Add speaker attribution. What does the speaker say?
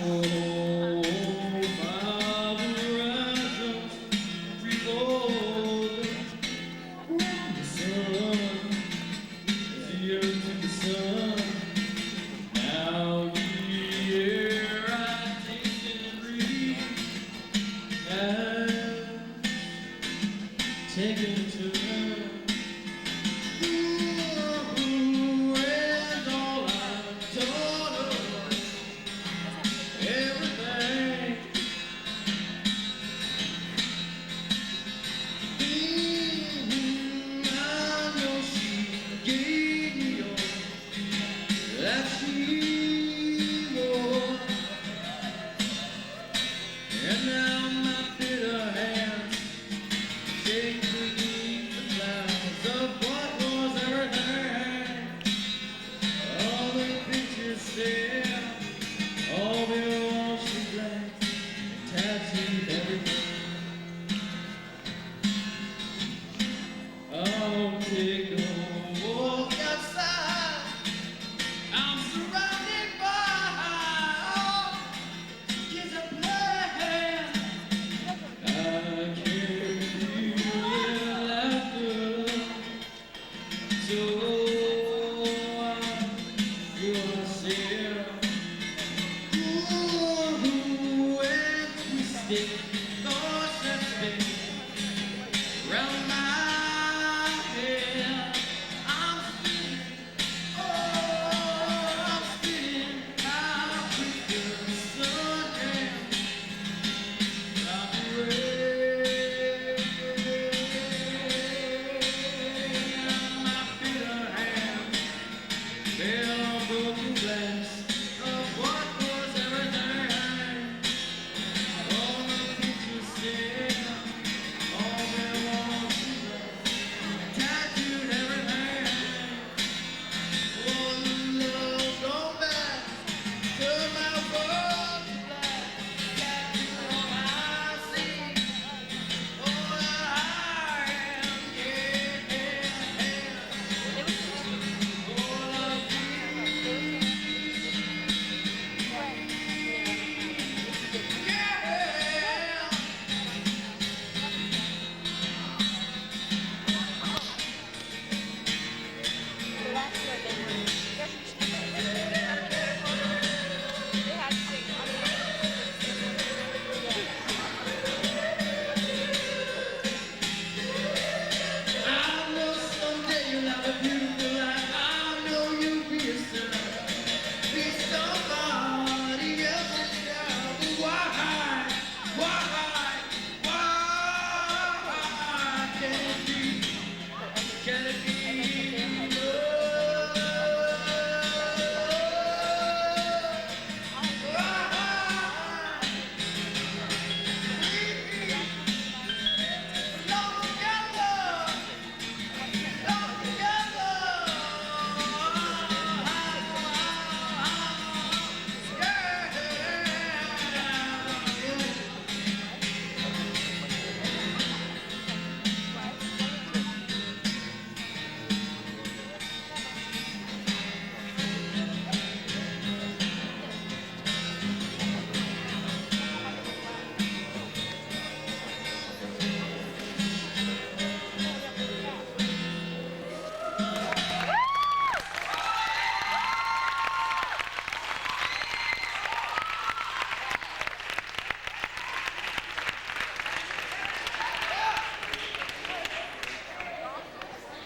Speaker 1: Oh, vibration revolving around the sun, the earth to the sun. Now the air I taste and breathe has taken a turn. Ooh, and all I've taught her, everything. I know she gave me all that she wore, and now my bitter hands shake beneath the clouds of what was everything. All the pictures stare, all the walls she blank, tattooed everything. Oh, take a walk outside. I'm surrounded by all kids are playing. I can feel their laughter, so I'm yourself. Ooh, and twisted.